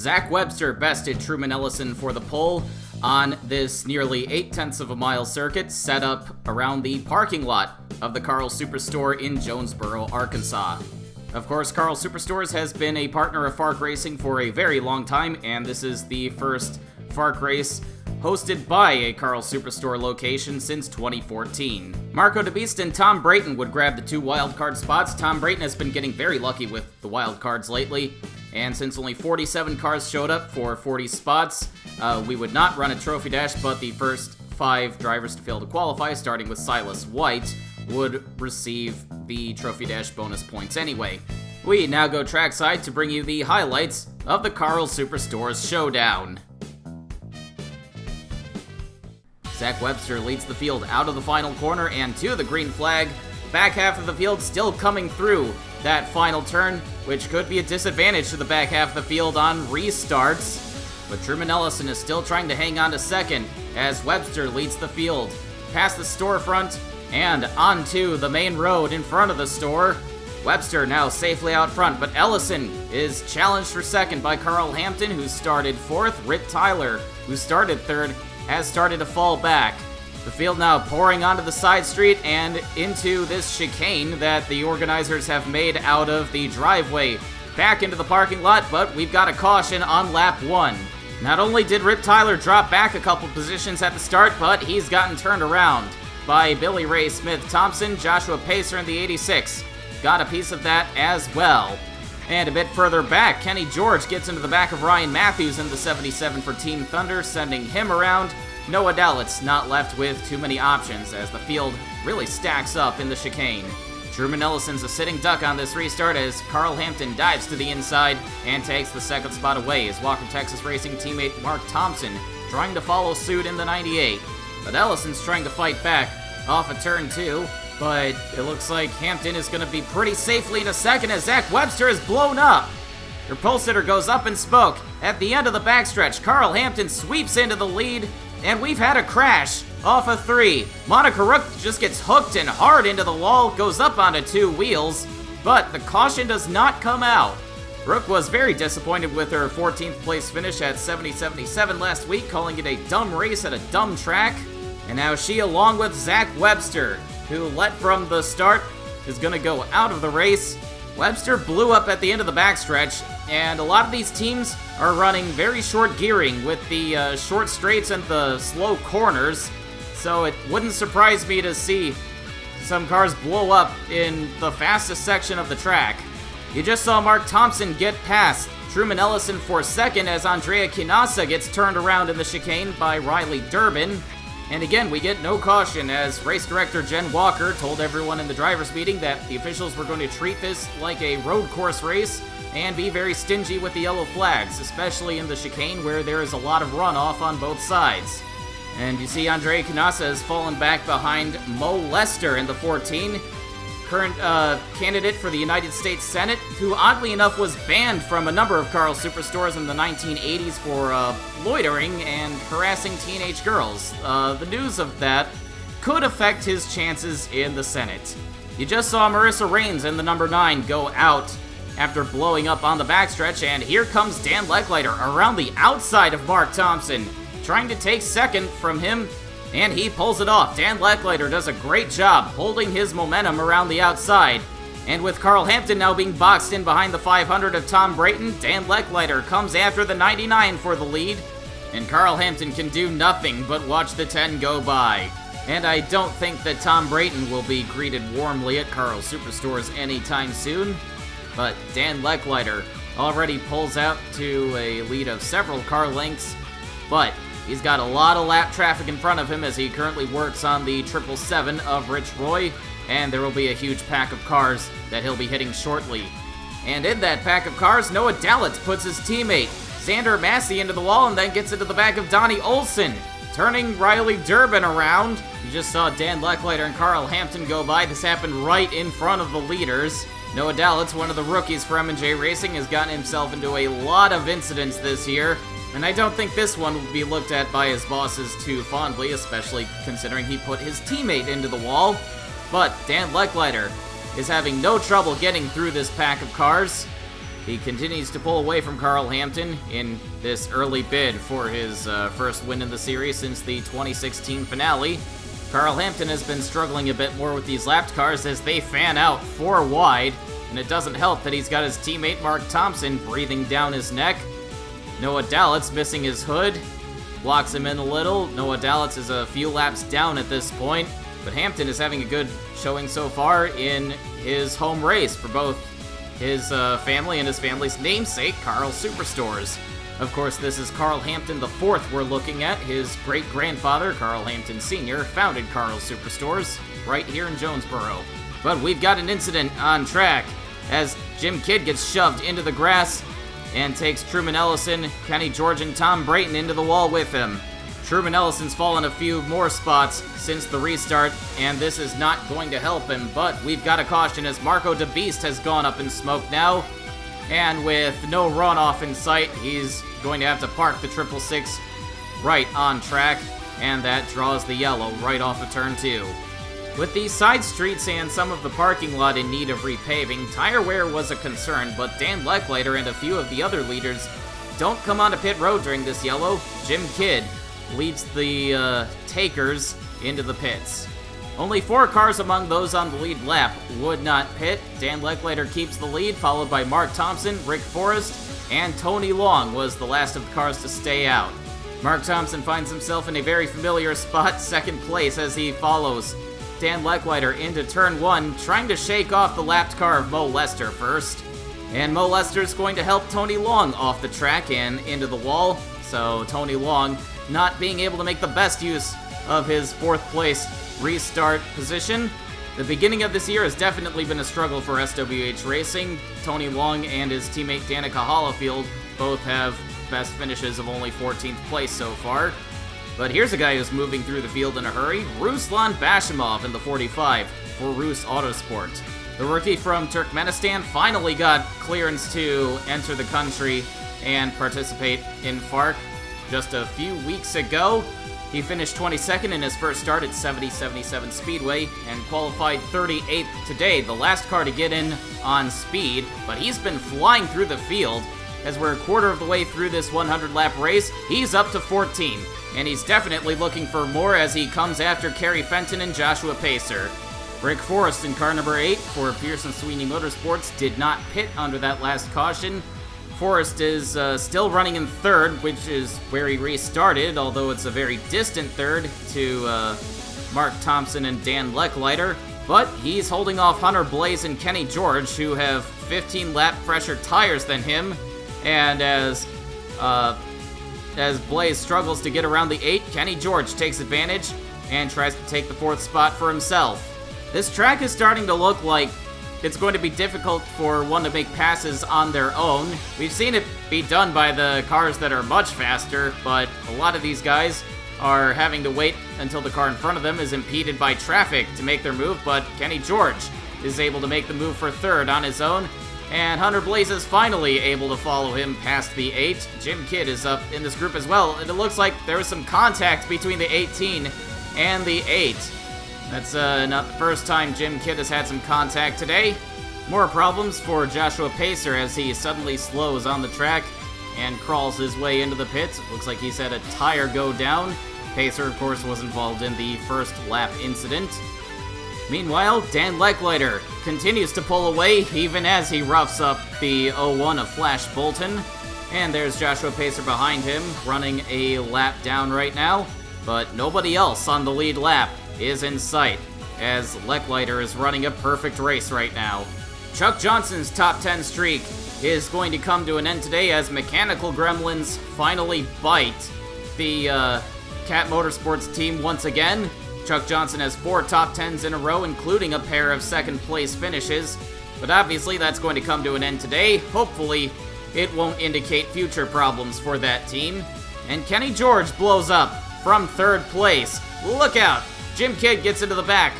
Zach Webster bested Truman Ellison for the pole on this nearly 8/10 of a mile circuit set up around the parking lot of the Karl Superstore in Jonesboro, Arkansas. Of course, Karl Superstores has been a partner of FARC Racing for a very long time, and this is the first FARC race hosted by a Karl Superstore location since 2014. Marco DeBeest and Tom Brayton would grab the 2 wildcard spots. Tom Brayton has been getting very lucky with the wildcards lately, and since only 47 cars showed up for 40 spots, we would not run a trophy dash, but the first 5 drivers to fail to qualify, starting with Silas White, would receive the trophy dash bonus points anyway. We now go trackside to bring you the highlights of the Karl Superstores Showdown. Zach Webster leads the field out of the final corner and to the green flag. Back half of the field still coming through that final turn, which could be a disadvantage to the back half of the field on restarts. But Truman Ellison is still trying to hang on to second as Webster leads the field past the storefront and onto the main road in front of the store. Webster now safely out front, but Ellison is challenged for second by Carl Hampton, who started 4th. Rick Tyler, who started 3rd, has started to fall back. The field now pouring onto the side street and into this chicane that the organizers have made out of the driveway back into the parking lot, but we've got a caution on lap 1. Not only did Rip Tyler drop back a couple positions at the start, but he's gotten turned around by Billy Ray Smith-Thompson. Joshua Pacer in the 86 got a piece of that as well. And a bit further back, Kenny George gets into the back of Ryan Matthews in the 77 for Team Thunder, sending him around. Noah Dowlett's not left with too many options as the field really stacks up in the chicane. Truman Ellison's a sitting duck on this restart as Carl Hampton dives to the inside and takes the second spot away as Walker Texas Racing teammate Mark Thompson trying to follow suit in the 98. But Ellison's trying to fight back off of turn 2. But it looks like Hampton is going to be pretty safely in a second as Zach Webster is blown up. Your pole sitter goes up in smoke. At the end of the backstretch, Carl Hampton sweeps into the lead, and we've had a crash off of 3. Monica Rook just gets hooked and hard into the wall, goes up onto 2 wheels, but the caution does not come out. Rook was very disappointed with her 14th place finish at 70-77 last week, calling it a dumb race at a dumb track. And now she, along with Zach Webster, who led from the start, is going to go out of the race. Webster blew up at the end of the backstretch, and a lot of these teams are running very short gearing with the short straights and the slow corners, so it wouldn't surprise me to see some cars blow up in the fastest section of the track. You just saw Mark Thompson get past Truman Ellison for second as Andrea Kinasa gets turned around in the chicane by Riley Durbin. And again, we get no caution as race director Jen Walker told everyone in the drivers' meeting that the officials were going to treat this like a road course race and be very stingy with the yellow flags, especially in the chicane where there is a lot of runoff on both sides. And you see Andrea Canassa has fallen back behind Mo Lester in the 14, current candidate for the United States Senate, who oddly enough was banned from a number of Karl Superstores in the 1980s for loitering and harassing teenage girls. The news of that could affect his chances in the Senate. You just saw Marissa Raines in the number 9 go out after blowing up on the backstretch, and here comes Dan Leckliter around the outside of Mark Thompson, trying to take second from him, and he pulls it off. Dan Leckliter does a great job holding his momentum around the outside. And with Carl Hampton now being boxed in behind the 500 of Tom Brayton, Dan Leckliter comes after the 99 for the lead. And Carl Hampton can do nothing but watch the 10 go by. And I don't think that Tom Brayton will be greeted warmly at Karl Superstores anytime soon. But Dan Leckliter already pulls out to a lead of several car lengths. But he's got a lot of lap traffic in front of him as he currently works on the 777 of Rich Roy, and there will be a huge pack of cars that he'll be hitting shortly. And in that pack of cars, Noah Dowlett puts his teammate Xander Massey into the wall and then gets into the back of Donnie Olson, turning Riley Durbin around. You just saw Dan Leckliter and Carl Hampton go by. This happened right in front of the leaders. Noah Dowlett, one of the rookies for M&J Racing, has gotten himself into a lot of incidents this year. And I don't think this one will be looked at by his bosses too fondly, especially considering he put his teammate into the wall. But Dan Leckliter is having no trouble getting through this pack of cars. He continues to pull away from Karl Hampton in this early bid for his first win in the series since the 2016 finale. Karl Hampton has been struggling a bit more with these lapped cars as they fan out 4 wide, and it doesn't help that he's got his teammate Mark Thompson breathing down his neck. Noah Dalitz missing his hood, blocks him in a little. Noah Dalitz is a few laps down at this point, but Hampton is having a good showing so far in his home race for both his family and his family's namesake, Karl Superstores. Of course, this is Karl Hampton IV we're looking at. His great-grandfather, Karl Hampton Sr., founded Karl Superstores right here in Jonesboro. But we've got an incident on track as Jim Kidd gets shoved into the grass and takes Truman Ellison, Kenny George, and Tom Brayton into the wall with him. Truman Ellison's fallen a few more spots since the restart, and this is not going to help him, but we've got a caution as Marco DeBeast has gone up in smoke now, and with no runoff in sight, he's going to have to park the 666 right on track, and that draws the yellow right off of turn 2. With the side streets and some of the parking lot in need of repaving, tire wear was a concern, but Dan Lecklater and a few of the other leaders don't come onto pit road during this yellow. Jim Kidd leads the takers into the pits. Only 4 cars among those on the lead lap would not pit. Dan Lecklater keeps the lead, followed by Mark Thompson, Rick Forrest, and Tony Long was the last of the cars to stay out. Mark Thompson finds himself in a very familiar spot, second place, as he follows Dan Lecklater into turn 1, trying to shake off the lapped car of Mo Lester first. And Mo Lester's going to help Tony Long off the track and into the wall, so Tony Long not being able to make the best use of his 4th place restart position. The beginning of this year has definitely been a struggle for SWH Racing. Tony Long and his teammate Danica Hollifield both have best finishes of only 14th place so far. But here's a guy who's moving through the field in a hurry, Ruslan Bashimov in the 45 for Rus Autosport. The rookie from Turkmenistan finally got clearance to enter the country and participate in FARC. Just a few weeks ago, he finished 22nd in his first start at 70-77 Speedway and qualified 38th today, the last car to get in on speed, but he's been flying through the field. As we're a quarter of the way through this 100-lap race, he's up to 14, and he's definitely looking for more as he comes after Kerry Fenton and Joshua Pacer. Rick Forrest in car number 8 for Pearson Sweeney Motorsports did not pit under that last caution. Forrest is still running in 3rd, which is where he restarted, although it's a very distant 3rd to Mark Thompson and Dan Lecklater. But he's holding off Hunter Blaze and Kenny George, who have 15 lap fresher tires than him. And as Blaze struggles to get around the 8, Kenny George takes advantage and tries to take the 4th spot for himself. This track is starting to look like it's going to be difficult for one to make passes on their own. We've seen it be done by the cars that are much faster, but a lot of these guys are having to wait until the car in front of them is impeded by traffic to make their move, but Kenny George is able to make the move for 3rd on his own, and Hunter Blaze is finally able to follow him past the 8. Jim Kidd is up in this group as well, and it looks like there was some contact between the 18 and the 8. That's not the first time Jim Kidd has had some contact today. More problems for Joshua Pacer as he suddenly slows on the track and crawls his way into the pits. It looks like he's had a tire go down. Pacer, of course, was involved in the first lap incident. Meanwhile, Dan Lecklater continues to pull away even as he roughs up the 01 of Flash Bolton. And there's Joshua Pacer behind him, running a lap down right now. But nobody else on the lead lap is in sight, as Lecklater is running a perfect race right now. Chuck Johnson's top 10 streak is going to come to an end today as Mechanical Gremlins finally bite the Cat Motorsports team once again. Chuck Johnson has 4 top 10s in a row, including a pair of second place finishes, but obviously that's going to come to an end today. Hopefully it won't indicate future problems for that team. And Kenny George blows up from 3rd place. Look out! Jim Kidd gets into the back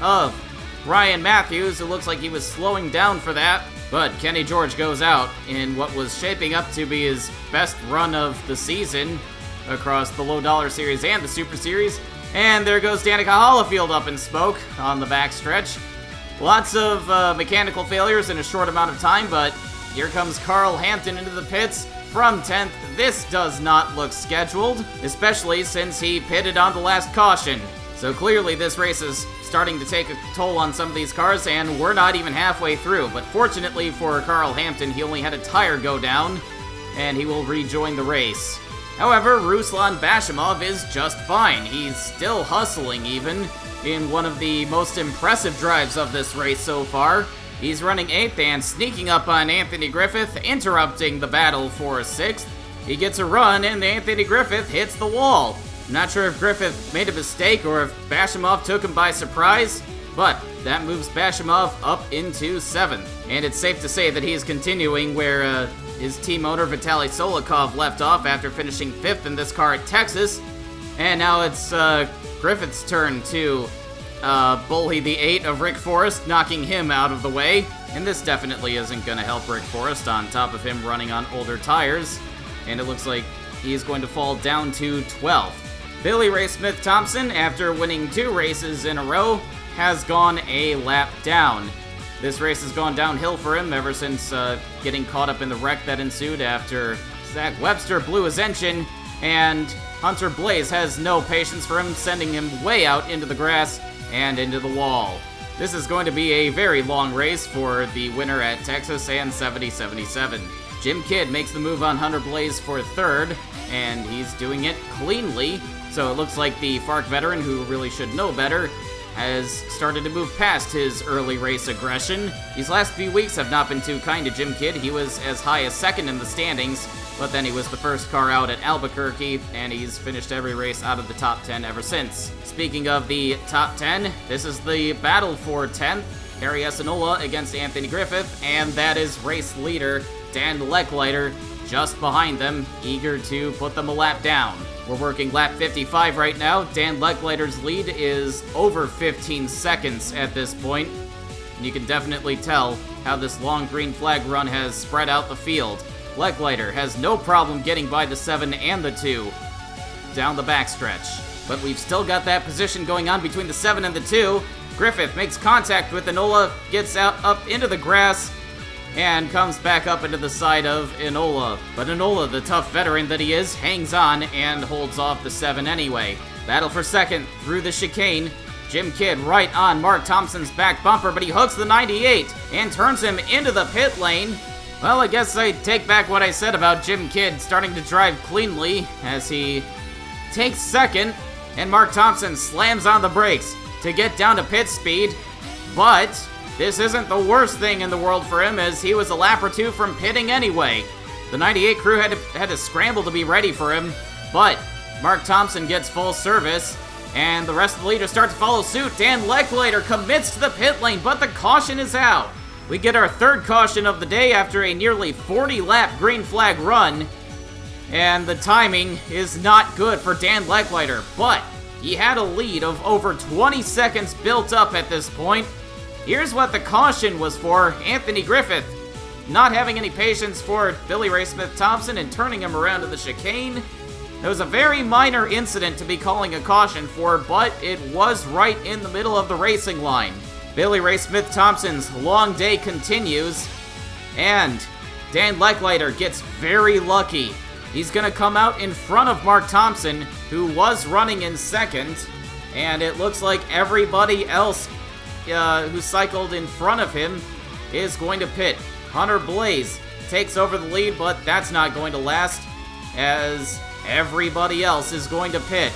of Ryan Matthews, who looks like he was slowing down for that, but Kenny George goes out in what was shaping up to be his best run of the season across the Lowe Dollar Series and the Super Series. And there goes Danica Hollifield up in smoke on the backstretch. Lots of mechanical failures in a short amount of time, but here comes Karl Hampton into the pits from 10th. This does not look scheduled, especially since he pitted on the last caution. So clearly this race is starting to take a toll on some of these cars, and we're not even halfway through. But fortunately for Karl Hampton, he only had a tire go down, and he will rejoin the race. However, Ruslan Bashimov is just fine. He's still hustling even in one of the most impressive drives of this race so far. He's running 8th and sneaking up on Anthony Griffith, interrupting the battle for 6th. He gets a run, and Anthony Griffith hits the wall. I'm not sure if Griffith made a mistake or if Bashimov took him by surprise, but that moves Bashimov up into 7th. And it's safe to say that he is continuing where his team owner Vitaly Solikov left off after finishing 5th in this car at Texas. And now it's Griffith's turn to bully the 8 of Rick Forrest, knocking him out of the way. And this definitely isn't going to help Rick Forrest, on top of him running on older tires. And it looks like he's going to fall down to 12th. Billy Ray Smith Thompson, after winning 2 races in a row, has gone a lap down. This race has gone downhill for him ever since getting caught up in the wreck that ensued after Zach Webster blew his engine, and Hunter Blaze has no patience for him, sending him way out into the grass and into the wall. This is going to be a very long race for the winner at Texas and 70-77. Jim Kidd makes the move on Hunter Blaze for 3rd, and he's doing it cleanly. So it looks like the FARC veteran, who really should know better, has started to move past his early race aggression. These last few weeks have not been too kind to Jim Kidd. He was as high as 2nd in the standings, but then he was the first car out at Albuquerque, and he's finished every race out of the top 10 ever since. Speaking of the top 10, this is the battle for 10th. Harry Essenola against Anthony Griffith, and that is race leader Dan Leckliter just behind them, eager to put them a lap down. We're working lap 55 right now. Dan Leckliter's lead is over 15 seconds at this point. And you can definitely tell how this long green flag run has spread out the field. Leckliter has no problem getting by the 7 and the 2 down the backstretch. But we've still got that position going on between the 7 and the 2. Griffith makes contact with Enola, gets out up into the grass, and comes back up into the side of Enola. But Enola, the tough veteran that he is, hangs on and holds off the 7 anyway. Battle for 2nd through the chicane. Jim Kidd right on Mark Thompson's back bumper, but he hooks the 98 and turns him into the pit lane. Well, I guess I take back what I said about Jim Kidd starting to drive cleanly as he takes 2nd, and Mark Thompson slams on the brakes to get down to pit speed. But this isn't the worst thing in the world for him, as he was a lap or 2 from pitting anyway. The 98 crew had to scramble to be ready for him, but Mark Thompson gets full service, and the rest of the leaders start to follow suit. Dan Leckliter commits to the pit lane, but the caution is out. We get our 3rd caution of the day after a nearly 40-lap green flag run, and the timing is not good for Dan Leckliter, but he had a lead of over 20 seconds built up at this point. Here's what the caution was for. Anthony Griffith not having any patience for Billy Ray Smith Thompson and turning him around to the chicane. It was a very minor incident to be calling a caution for, but it was right in the middle of the racing line. Billy Ray Smith Thompson's long day continues, and Dan Leckliter gets very lucky. He's going to come out in front of Mark Thompson, who was running in 2nd, and it looks like everybody else who cycled in front of him is going to pit. Hunter Blaze takes over the lead, but that's not going to last, as everybody else is going to pit.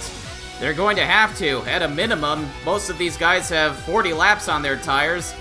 They're going to have to, at a minimum. Most of these guys have 40 laps on their tires.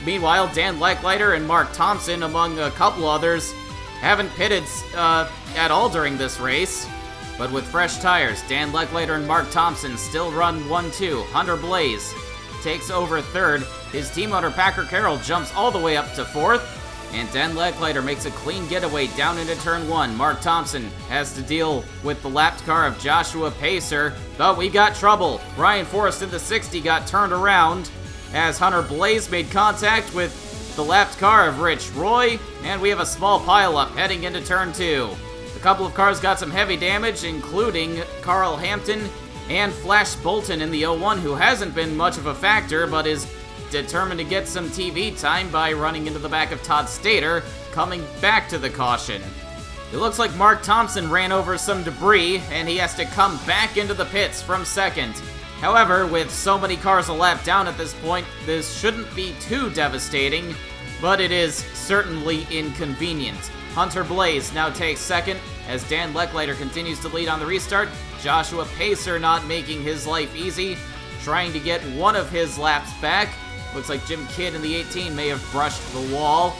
Meanwhile, Dan Leckliter and Mark Thompson, among a couple others, haven't pitted at all during this race. But with fresh tires, Dan Leckliter and Mark Thompson still run 1-2. Hunter Blaze takes over 3rd. His team owner Packer Carroll jumps all the way up to 4th. And Dan Leckliter makes a clean getaway down into turn 1. Mark Thompson has to deal with the lapped car of Joshua Pacer. But we got trouble. Ryan Forrest in the 60 got turned around as Hunter Blaze made contact with the lapped car of Rich Roy. And we have a small pileup heading into turn 2. A couple of cars got some heavy damage, including Karl Hampton and Flash Bolton in the 01, who hasn't been much of a factor, but is determined to get some TV time by running into the back of Todd Stater. coming back to the caution. It looks like Mark Thompson ran over some debris, and he has to come back into the pits from second. However, with so many cars a lap down at this point, this shouldn't be too devastating, but it is certainly inconvenient. Hunter Blaze now takes second, as Dan Leckliter continues to lead on the restart. Joshua Pacer not making his life easy, trying to get one of his laps back. Looks like Jim Kidd in the 18 may have brushed the wall.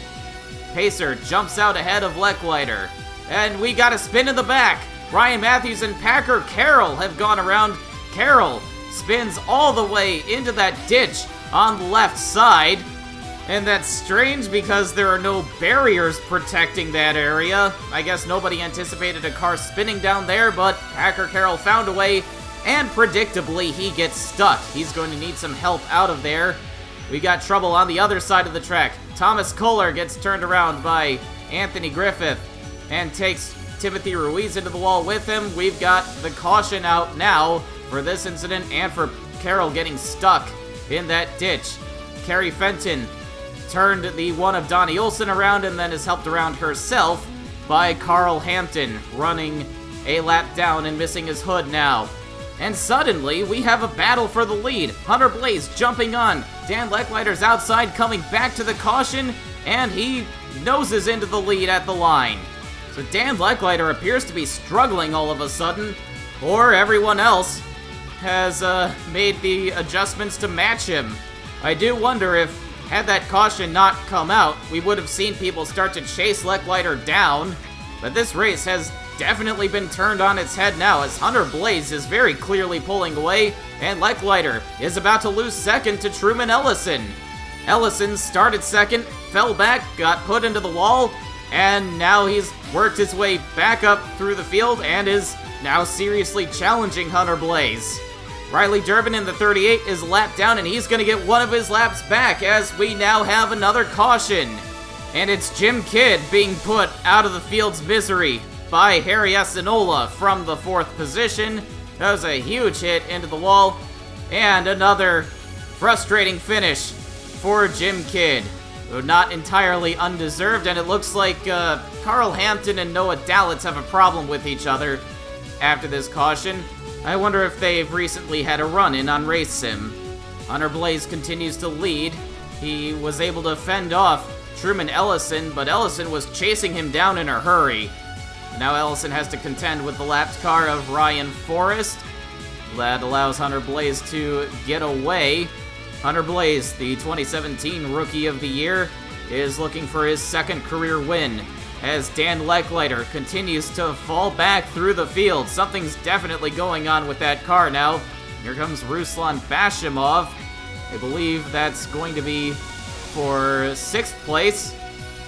Pacer jumps out ahead of Leckliter. And we got a spin in the back. Ryan Matthews and Packer Karl have gone around. Karl spins all the way into that ditch on the left side. And that's strange because there are no barriers protecting that area. I guess nobody anticipated a car spinning down there, but Packer Karl found a way, and predictably he gets stuck. He's going to need some help out of there. We got trouble on the other side of the track. Thomas Kohler gets turned around by Anthony Griffith and takes Timothy Ruiz into the wall with him. We've got the caution out now for this incident and for Karl getting stuck in that ditch. Carrie Fenton turned the one of Donnie Olson around and then is helped around herself by Carl Hampton, running a lap down and missing his hood now. And suddenly, we have a battle for the lead. Hunter Blaze jumping on. Dan Leckliter's outside, coming back to the caution, and he noses into the lead at the line. So Dan Leckliter appears to be struggling all of a sudden, or everyone else has made the adjustments to match him. I do wonder if, had that caution not come out, we would have seen people start to chase Leckliter down, but this race has definitely been turned on its head now, as Hunter Blaze is very clearly pulling away, and Leckliter is about to lose second to Truman Ellison. Ellison started second, fell back, got put into the wall, and now he's worked his way back up through the field and is now seriously challenging Hunter Blaze. Riley Durbin in the 38 is lapped down, and he's going to get one of his laps back as we now have another caution. And it's Jim Kidd being put out of the field's misery by Harry Espinola from the 4th position. That was a huge hit into the wall, and another frustrating finish for Jim Kidd. Though not entirely undeserved, and it looks like Carl Hampton and Noah Dalitz have a problem with each other after this caution. I wonder if they've recently had a run-in on Race Sim. Hunter Blaze continues to lead. He was able to fend off Truman Ellison, but Ellison was chasing him down in a hurry. Now Ellison has to contend with the lapped car of Ryan Forrest. That allows Hunter Blaze to get away. Hunter Blaze, the 2017 Rookie of the Year, is looking for his second career win as Dan Leckliter continues to fall back through the field. Something's definitely going on with that car now. Here comes Ruslan Bashimov. I believe that's going to be for 6th place.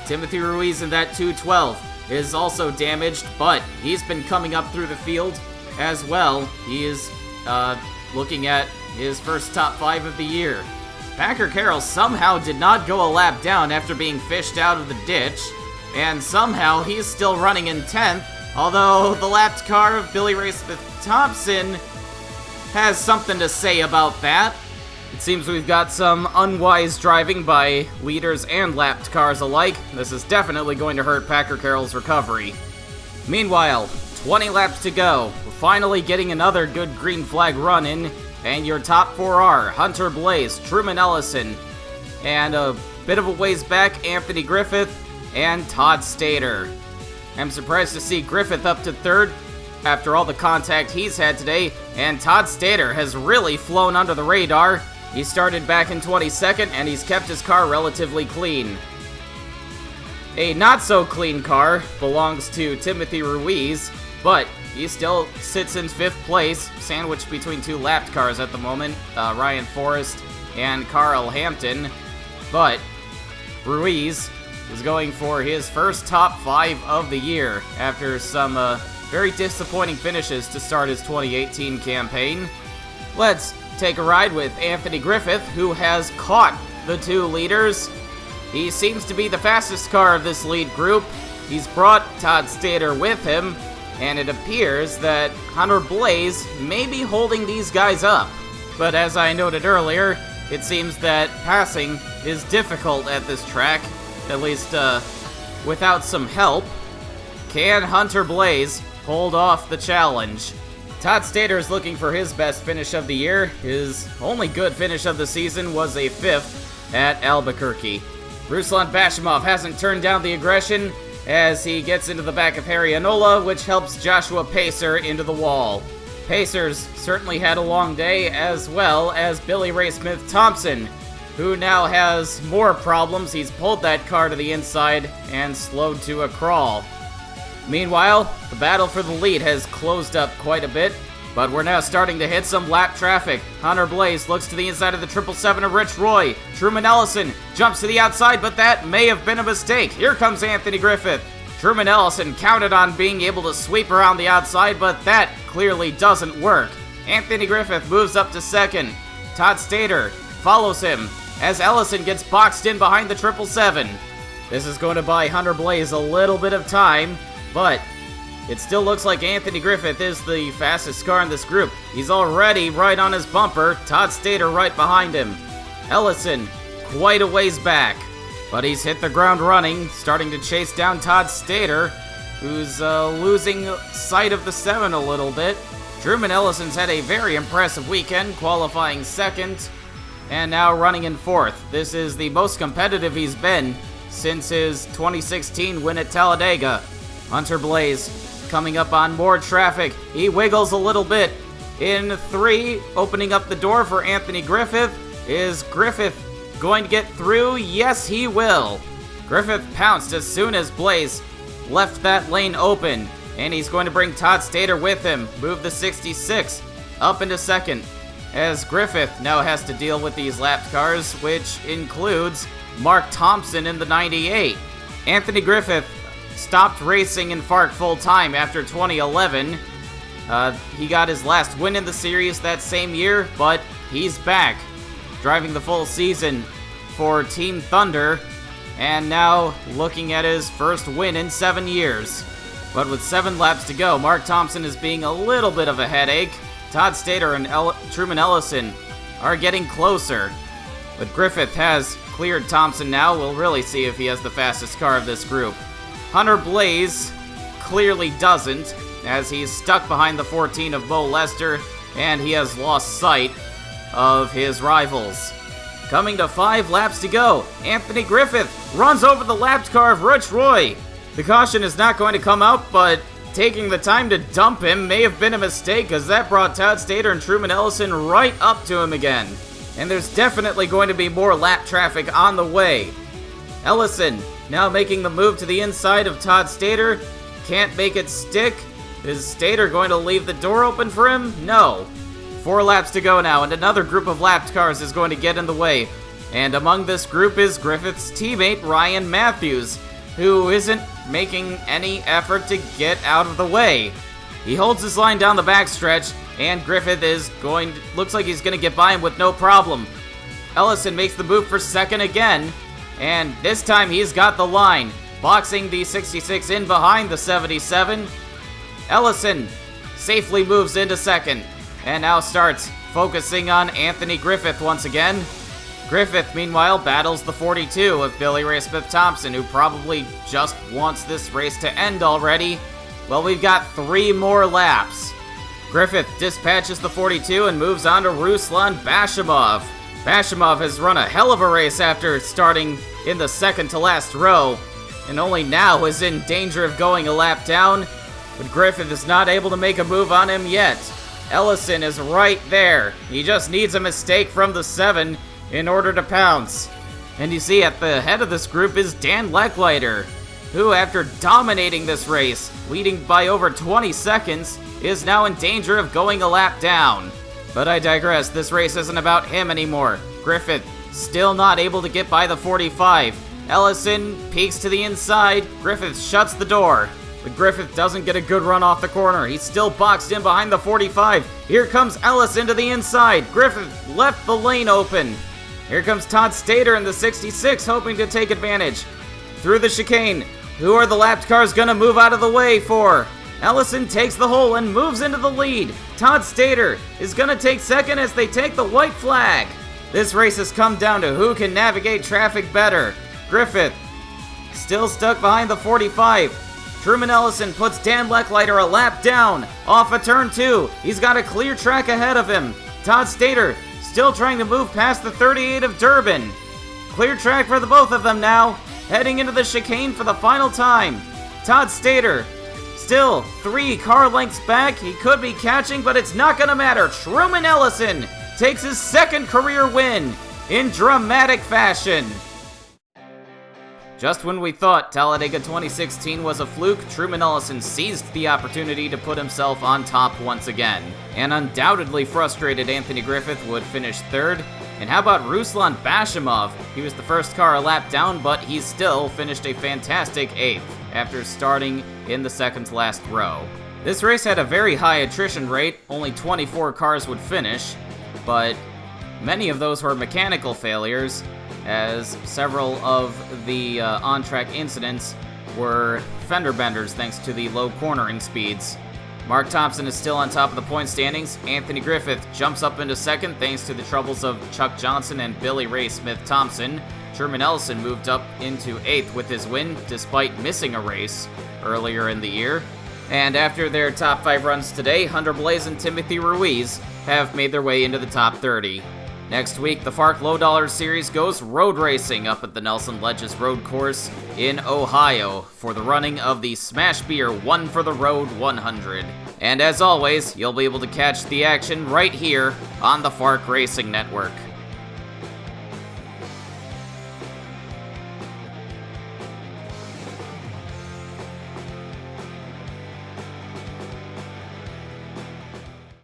Timothy Ruiz in that 212 is also damaged, but he's been coming up through the field as well. He is looking at his first top 5 of the year. Packer Karl somehow did not go a lap down after being fished out of the ditch, and somehow he's still running in 10th, although the lapped car of Billy Ray Smith-Thompson has something to say about that. It seems we've got some unwise driving by leaders and lapped cars alike. This is definitely going to hurt Packer Karl's recovery. Meanwhile, 20 laps to go. We're finally getting another good green flag run in, and your top 4 are Hunter Blaze, Truman Ellison, and a bit of a ways back, Anthony Griffith and Todd Stater. I'm surprised to see Griffith up to 3rd after all the contact he's had today, and Todd Stater has really flown under the radar. He started back in 22nd, and he's kept his car relatively clean. A not-so-clean car belongs to Timothy Ruiz, but he still sits in 5th place, sandwiched between 2 lapped cars at the moment, Ryan Forrest and Carl Hampton. But Ruiz is going for his first top 5 of the year after some very disappointing finishes to start his 2018 campaign. Let's take a ride with Anthony Griffith, who has caught the 2 leaders. He seems to be the fastest car of this lead group. He's brought Todd Stater with him, and it appears that Hunter Blaze may be holding these guys up. But as I noted earlier, it seems that passing is difficult at this track, at least without some help. Can Hunter Blaze hold off the challenge? Todd Stater is looking for his best finish of the year. His only good finish of the season was a 5th at Albuquerque. Ruslan Bashimov hasn't turned down the aggression as he gets into the back of Harry Enola, which helps Joshua Pacer into the wall. Pacers certainly had a long day, as well as Billy Ray Smith-Thompson, who now has more problems. He's pulled that car to the inside and slowed to a crawl. Meanwhile, the battle for the lead has closed up quite a bit, but we're now starting to hit some lap traffic. Hunter Blaze looks to the inside of the 777 of Rich Roy. Truman Ellison jumps to the outside, but that may have been a mistake. Here comes Anthony Griffith. Truman Ellison counted on being able to sweep around the outside, but that clearly doesn't work. Anthony Griffith moves up to second. Todd Stater follows him as Ellison gets boxed in behind the 777. This is going to buy Hunter Blaze a little bit of time, but it still looks like Anthony Griffith is the fastest car in this group. He's already right on his bumper. Todd Stater right behind him. Ellison quite a ways back, but he's hit the ground running, starting to chase down Todd Stater, who's losing sight of the 7 a little bit. Truman Ellison's had a very impressive weekend, qualifying second, and now running in 4th. This is the most competitive he's been since his 2016 win at Talladega. Hunter Blaze coming up on more traffic. He wiggles a little bit. In 3, opening up the door for Anthony Griffith. Is Griffith going to get through? Yes, he will. Griffith pounced as soon as Blaze left that lane open, and he's going to bring Todd Stater with him. Move the 66 up into second, as Griffith now has to deal with these lapped cars, which includes Mark Thompson in the 98. Anthony Griffith stopped racing in FARC full-time after 2011. He got his last win in the series that same year, but he's back, driving the full season for Team Thunder, and now looking at his first win in 7 years. But with 7 laps to go, Mark Thompson is being a little bit of a headache. Todd Stater and Truman Ellison are getting closer, but Griffith has cleared Thompson now. We'll really see if he has the fastest car of this group. Hunter Blaze clearly doesn't, as he's stuck behind the 14 of Bo Lester, and he has lost sight of his rivals. Coming to 5 laps to go, Anthony Griffith runs over the lapped car of Rich Roy. The caution is not going to come out, but taking the time to dump him may have been a mistake, because that brought Todd Stater and Truman Ellison right up to him again. And there's definitely going to be more lap traffic on the way. Ellison now making the move to the inside of Todd Stater. Can't make it stick. Is Stater going to leave the door open for him? No. 4 laps to go now, and another group of lapped cars is going to get in the way. And among this group is Griffith's teammate, Ryan Matthews, who isn't making any effort to get out of the way. He holds his line down the backstretch, and Griffith looks like he's going to get by him with no problem. Ellison makes the move for second again, and this time he's got the line, boxing the 66 in behind the 77. Ellison safely moves into second, and now starts focusing on Anthony Griffith once again. Griffith, meanwhile, battles the 42 of Billy Ray Smith-Thompson, who probably just wants this race to end already. Well, we've got 3 more laps. Griffith dispatches the 42 and moves on to Ruslan Bashimov. Bashimov has run a hell of a race after starting in the second to last row, and only now is in danger of going a lap down, but Griffith is not able to make a move on him yet. Ellison is right there. He just needs a mistake from the 7 in order to pounce. And you see at the head of this group is Dan Lecklider, who, after dominating this race, leading by over 20 seconds, is now in danger of going a lap down. But I digress, this race isn't about him anymore. Griffith still not able to get by the 45. Ellison peeks to the inside. Griffith shuts the door, but Griffith doesn't get a good run off the corner. He's still boxed in behind the 45. Here comes Ellison to the inside. Griffith left the lane open. Here comes Todd Stater in the 66, hoping to take advantage. Through the chicane, who are the lapped cars going to move out of the way for? Ellison takes the hole and moves into the lead. Todd Stater is going to take second as they take the white flag. This race has come down to who can navigate traffic better. Griffith still stuck behind the 45. Truman Ellison puts Dan Lecklider a lap down off of turn 2. He's got a clear track ahead of him. Todd Stater still trying to move past the 38 of Durbin. Clear track for the both of them now, heading into the chicane for the final time. Todd Stater still 3 car lengths back. He could be catching, but it's not going to matter. Truman Ellison takes his second career win in dramatic fashion. Just when we thought Talladega 2016 was a fluke, Truman Ellison seized the opportunity to put himself on top once again. An undoubtedly frustrated Anthony Griffith would finish 3rd. And how about Ruslan Bashimov? He was the first car a lap down, but he still finished a fantastic 8th after starting in the second to last row. This race had a very high attrition rate, only 24 cars would finish, but many of those were mechanical failures, as several of the on-track incidents were fender benders thanks to the low cornering speeds. Mark Thompson is still on top of the point standings. Anthony Griffith jumps up into 2nd thanks to the troubles of Chuck Johnson and Billy Ray Smith-Thompson. Truman Ellison moved up into 8th with his win, despite missing a race earlier in the year. And after their top 5 runs today, Hunter Blaze and Timothy Ruiz have made their way into the top 30. Next week, the FARC Lowe Dollar Series goes road racing up at the Nelson Ledges Road Course in Ohio for the running of the Smash Beer One for the Road 100. And as always, you'll be able to catch the action right here on the FARC Racing Network.